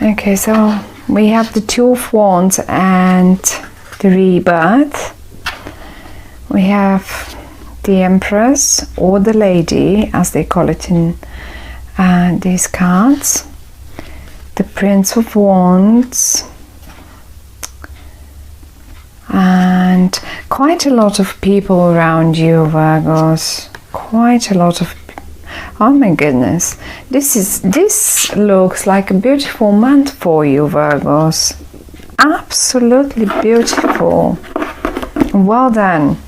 Okay, so we have the Two of Wands and the Rebirth. We have the Empress, or the Lady, as they call it in these cards. The Prince of Wands. And quite a lot of people around you, Virgos. Quite a lot of... Oh my goodness. This looks like a beautiful month for you, Virgos. Absolutely beautiful. Well done.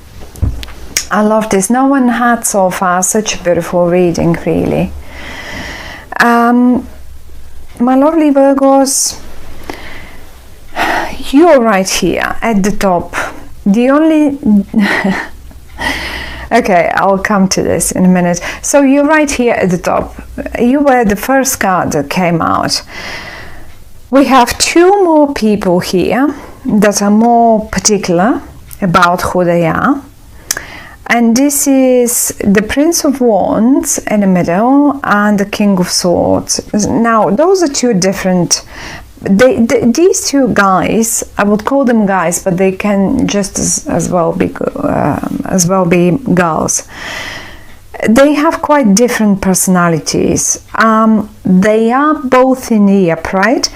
I love this. No one had so far such a beautiful reading, really. My lovely Virgos, you're right here at the top. The only... Okay, I'll come to this in a minute. So you're right here at the top. You were the first card that came out. We have two more people here that are more particular about who they are. And this is the Prince of Wands in the middle and the King of Swords. Now, those are two different... these two guys, I would call them guys, but they can just as well be girls. They have quite different personalities. They are both in the upright.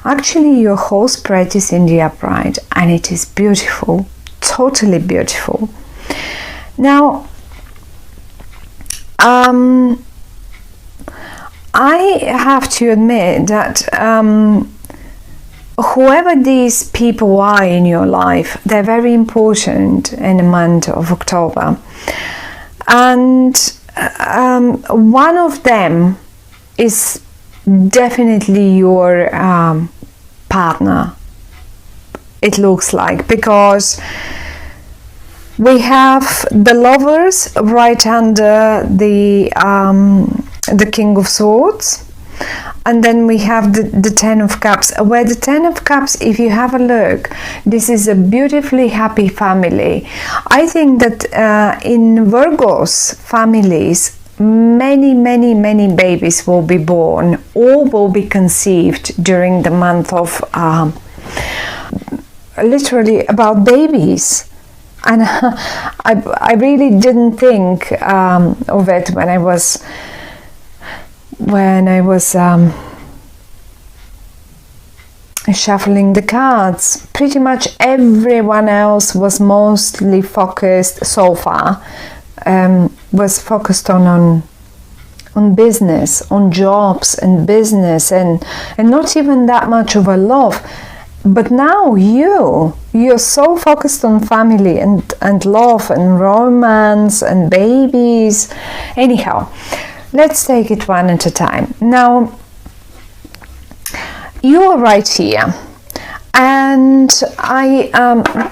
Actually, your whole spread is in the upright, and it is beautiful, totally beautiful. Now, I have to admit that whoever these people are in your life, they're very important in the month of October. And one of them is definitely your partner, it looks like, because we have the Lovers right under the King of Swords. And then we have the Ten of Cups, where the Ten of Cups, if you have a look, this is a beautifully happy family. I think that in Virgo's families, many babies will be born or will be conceived during the month of literally about babies. And I really didn't think of it when I was shuffling the cards. Pretty much everyone else was mostly focused so far, was focused on business, on jobs and business, and not even that much of a love. But now you're so focused on family and love and romance and babies. Anyhow, let's take it one at a time. Now, you are right here, and I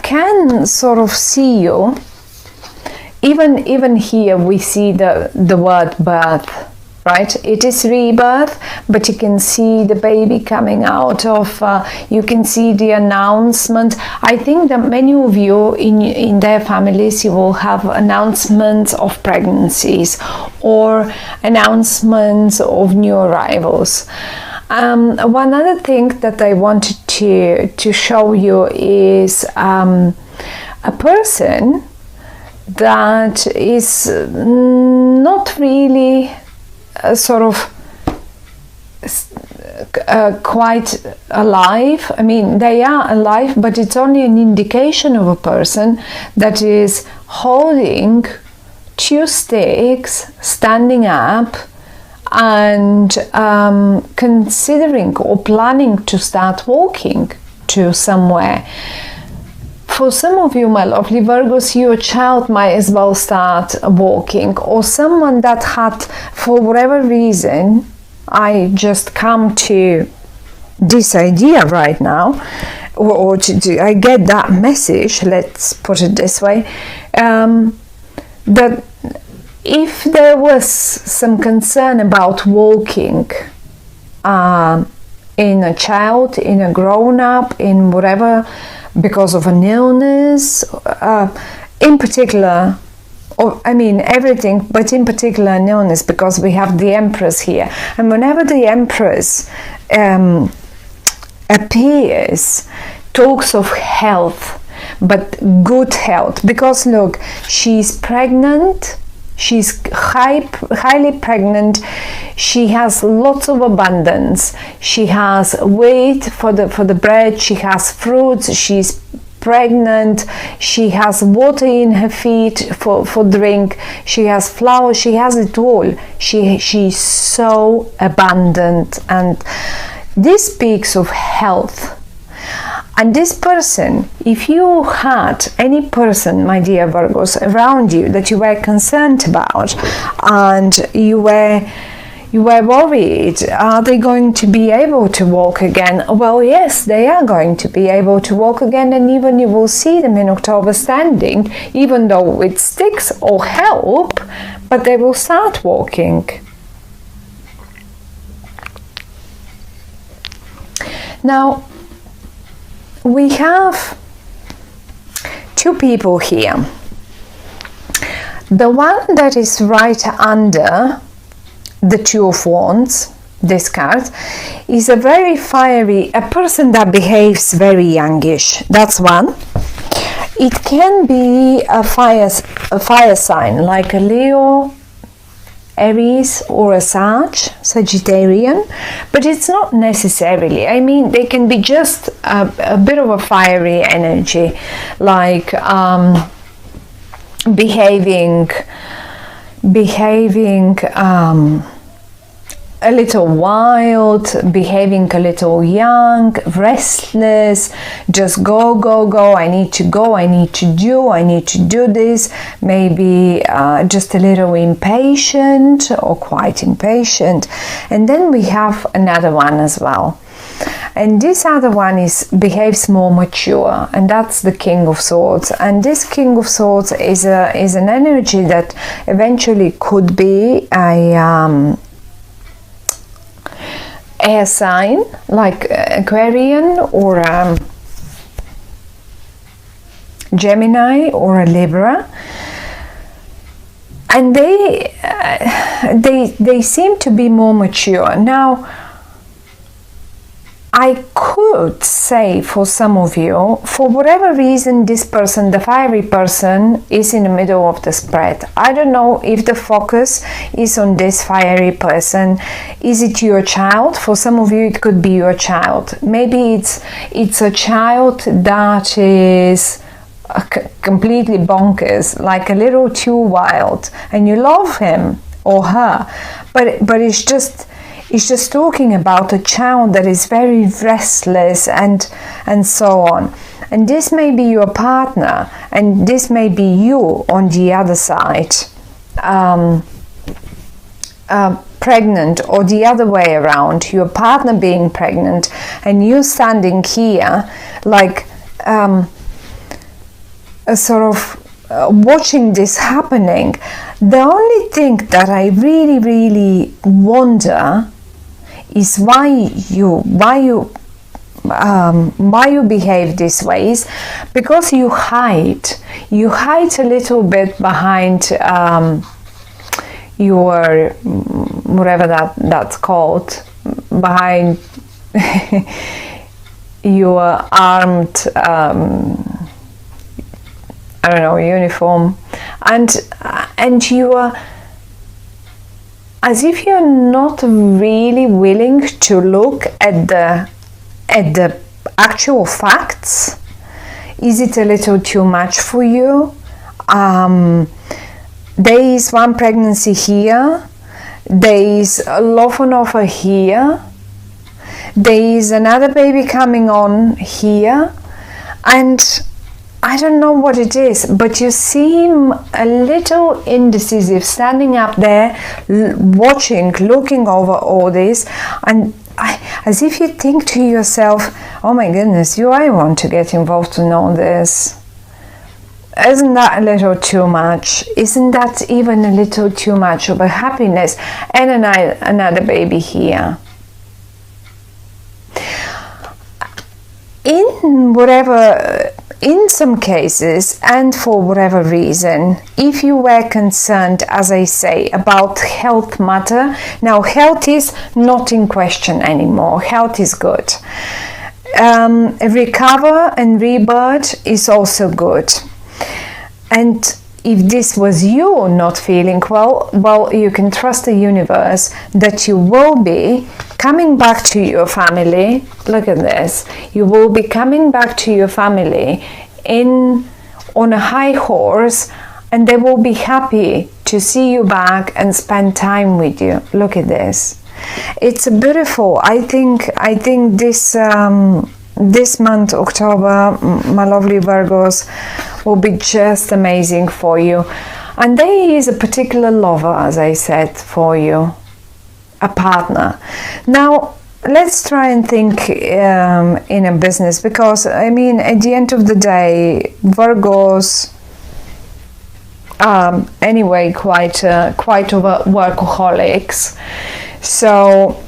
can sort of see you. Even here we see the word birth, right? It is rebirth, but you can see the baby coming out of, you can see the announcement. I think that many of you in their families, you will have announcements of pregnancies or announcements of new arrivals. One other thing that I wanted to show you is a person that is not really sort of quite alive. I mean, they are alive, but it's only an indication of a person that is holding two sticks, standing up, and considering or planning to start walking to somewhere. For some of you, my lovely Virgos, your child might as well start walking, or someone that had, for whatever reason, I just come to this idea right now, or I get that message, let's put it this way, that if there was some concern about walking in a child, in a grown-up, in whatever, because of an illness, in particular, or I mean everything, but in particular an illness, because we have the Empress here, and whenever the Empress appears, talks of health, but good health, because look, she's pregnant, she's highly pregnant, she has lots of abundance, she has wheat for the bread, she has fruits, she's pregnant, she has water in her feet for drink, she has flowers, she has it all. She's so abundant, and this speaks of health. And this person, if you had any person, my dear Virgos, around you that you were concerned about, and you were worried, are they going to be able to walk again? Well, yes, they are going to be able to walk again, and even you will see them in October standing, even though with sticks or help, but they will start walking. Now, we have two people here. The one that is right under the Two of Wands, this card, is a very fiery, a person that behaves very youngish. That's one. It can be a fire sign, like a Leo, Aries, or a Sagittarian, but it's not necessarily. I mean, they can be just a bit of a fiery energy, like behaving a little wild, behaving a little young, restless, just go, I need to go, I need to do this, maybe just a little impatient or quite impatient. And then we have another one as well. And this other one behaves more mature, and that's the King of Swords. And this King of Swords is an energy that eventually could be a air sign, like Aquarian or Gemini or a Libra, and they seem to be more mature. Now, I could say for some of you, for whatever reason, this person, the fiery person, is in the middle of the spread. I don't know if the focus is on this fiery person. Is it your child? For some of you, it could be your child. Maybe it's a child that is completely bonkers, like a little too wild, and you love him or her, but it's just talking about a child that is very restless and so on. And this may be your partner, and this may be you on the other side, pregnant, or the other way around, your partner being pregnant and you standing here like a sort of watching this happening. The only thing that I really wonder is why you behave this ways, because you hide a little bit behind your whatever that's called, behind your armed I don't know, uniform, and you are as if you're not really willing to look at the actual facts. Is it a little too much for you? There is one pregnancy here, there is a love on offer here, there is another baby coming on here, and I don't know what it is, but you seem a little indecisive, standing up there, watching, looking over all this, and as if you think to yourself, oh my goodness, do I want to get involved in all this? Isn't that a little too much? Isn't that even a little too much of a happiness? And another baby here. In some cases, and for whatever reason, if you were concerned, as I say, about health matter, now health is not in question anymore, health is good. recover and rebirth is also good. And if this was you not feeling well, you can trust the universe that you will be coming back to your family. Look at this. You will be coming back to your family on a high horse, and they will be happy to see you back and spend time with you. Look at this. It's beautiful. I think this this month, October, my lovely Virgos, will be just amazing for you. And there is a particular lover, as I said, for you, a partner. Now, let's try and think in a business, because, I mean, at the end of the day, Virgos, anyway, quite workaholics. So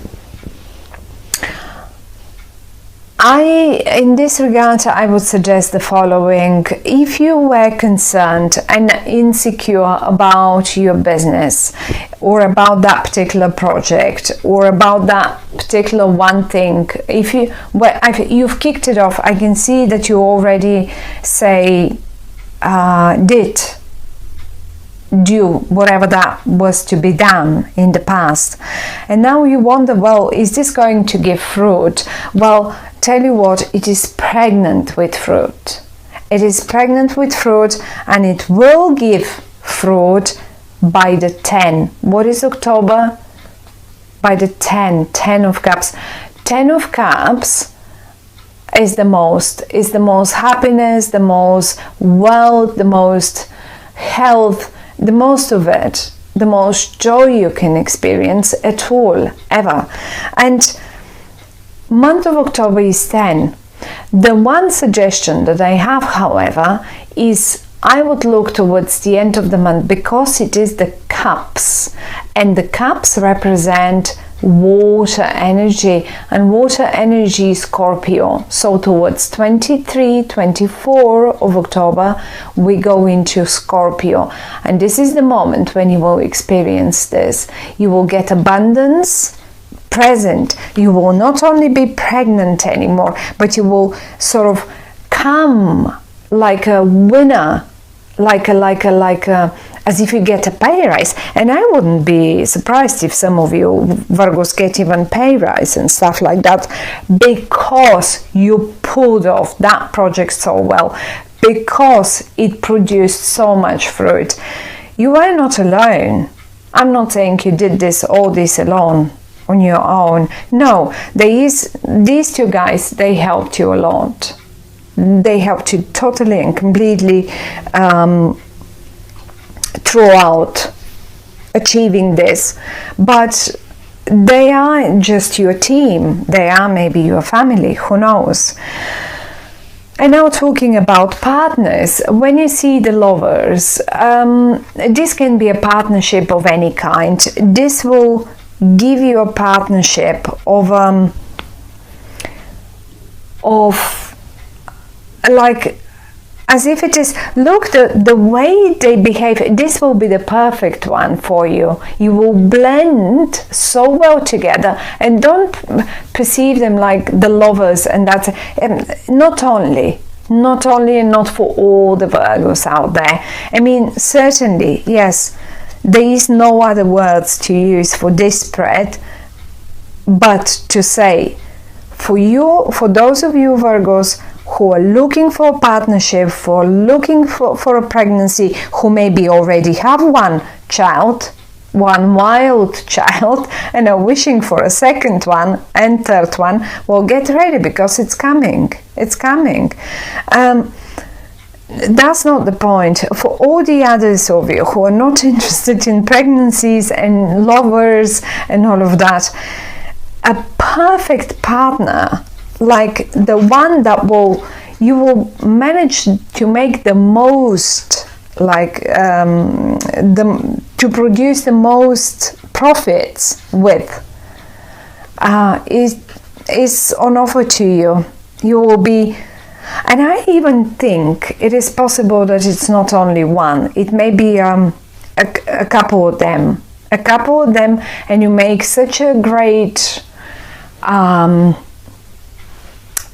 in this regard, I would suggest the following. If you were concerned and insecure about your business, or about that particular project, or about that particular one thing, if you've kicked it off, I can see that you already do whatever that was to be done in the past, and now you wonder, well, is this going to give fruit? Well, tell you what, it is pregnant with fruit. It is pregnant with fruit, and it will give fruit by the 10. What is October? By the 10 of Cups. 10 of Cups is the most happiness, the most wealth, the most health, the most of it, the most joy you can experience at all, ever. And month of October is 10. The one suggestion that I have, however, is I would look towards the end of the month, because it is the cups, and the cups represent water energy, and water energy is Scorpio. So towards 23, 24 of October, we go into Scorpio, and this is the moment when you will experience this. You will get abundance present. You will not only be pregnant anymore, but you will sort of come like a winner, as if you get a pay rise. And I wouldn't be surprised if some of you Virgos get even pay rise and stuff like that, because you pulled off that project so well, because it produced so much fruit. You are not alone. I'm not saying you did all this alone, on your own. No, these two guys, they helped you a lot. They helped you totally and completely throughout achieving this. But they are just your team. They are maybe your family, who knows. And now talking about partners, when you see the lovers, this can be a partnership of any kind. This will give you a partnership of like, as if it is, look, the way they behave, this will be the perfect one for you. You will blend so well together, and don't perceive them like the lovers, and that's not only and not for all the Virgos out there. I mean, certainly, yes, there is no other words to use for this spread but to say, for you, for those of you Virgos who are looking for a partnership, for looking for a pregnancy, who maybe already have one child, one wild child, and are wishing for a second one and third one, well, get ready, because it's coming. It's coming. That's not the point. For all the others of you who are not interested in pregnancies and lovers and all of that, a perfect partner, like the one that you will manage to make the most, like to produce the most profits with, is on offer to you. You will be, and I even think it is possible that it's not only one. It may be a couple of them, and you make such a great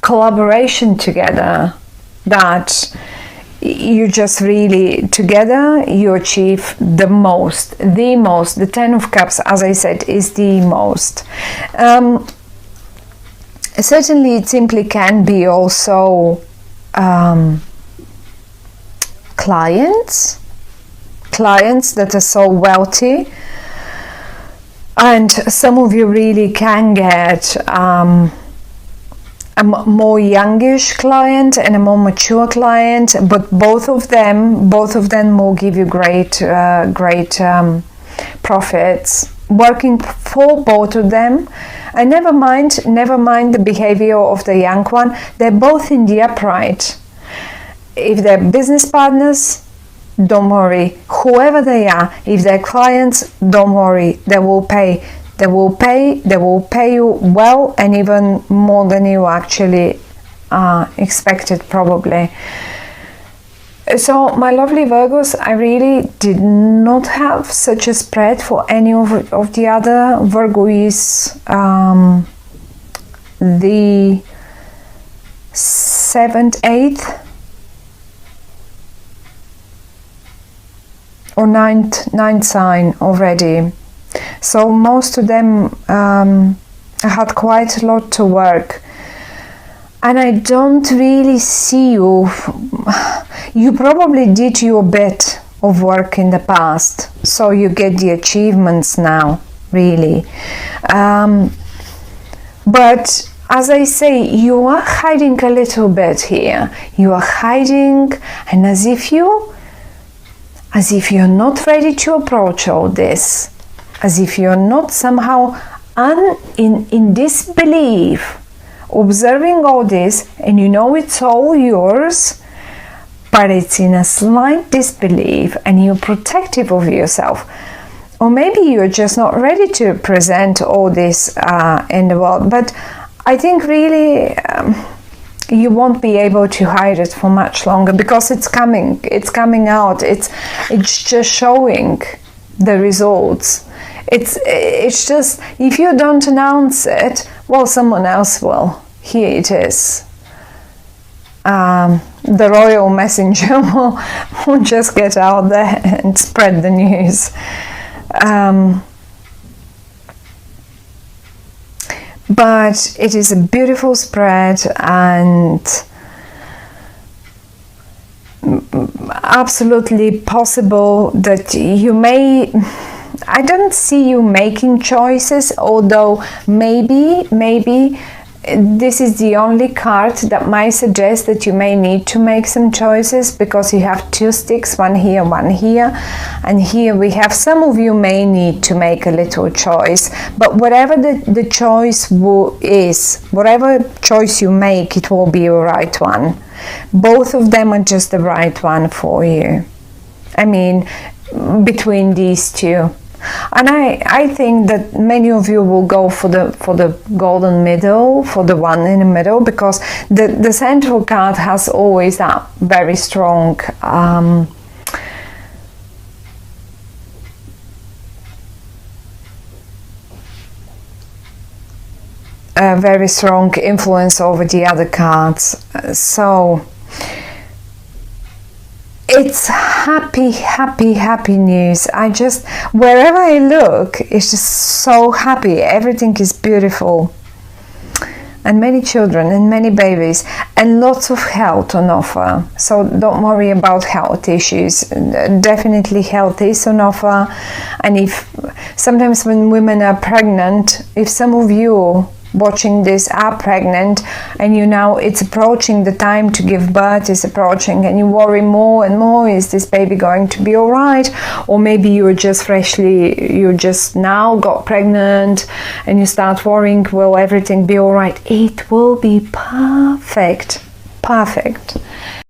collaboration together, that you just really together you achieve the most. The Ten of Cups, as I said, is the most. Certainly it simply can be also clients that are so wealthy, and some of you really can get a more youngish client and a more mature client, but both of them will give you great profits working for both of them. And never mind the behavior of the young one. They're both in the upright. If they're business partners, don't worry. Whoever they are, if they're clients, don't worry. They will pay. They will pay you well, and even more than you actually expected, probably. So, my lovely Virgos, I really did not have such a spread for any of the other. Virgo is the 7th, 8th, or 9th sign already. So most of them had quite a lot to work, and I don't really see you. You probably did your bit of work in the past, so you get the achievements now, really. But as I say, you are hiding a little bit here. You are hiding, and as if you're not ready to approach all this. As if you're not somehow in disbelief, observing all this, and you know it's all yours, but it's in a slight disbelief, and you're protective of yourself. Or maybe you're just not ready to present all this in the world. But I think really you won't be able to hide it for much longer, because it's coming out. It's just showing the results. It's just, if you don't announce it, well, someone else will. Here it is. The royal messenger will just get out there and spread the news. But it is a beautiful spread, and absolutely possible that you may... I don't see you making choices, although maybe this is the only card that might suggest that you may need to make some choices, because you have 2 sticks, one here, and here we have, some of you may need to make a little choice. But whatever the choice is, whatever choice you make, it will be a right one. Both of them are just the right one for you. I mean, between these two. And I think that many of you will go for the golden middle, for the one in the middle, because the central card has always that very strong very strong influence over the other cards. So it's happy news. Wherever I look, it's just so happy. Everything is beautiful, and many children and many babies, and lots of health on offer. So don't worry about health issues. Definitely health is on offer. And if sometimes when women are pregnant, if some of you watching this are pregnant, and it's approaching, the time to give birth is approaching, and you worry more and more, is this baby going to be all right? Or maybe you just now got pregnant, and you start worrying, will everything be all right? It will be perfect.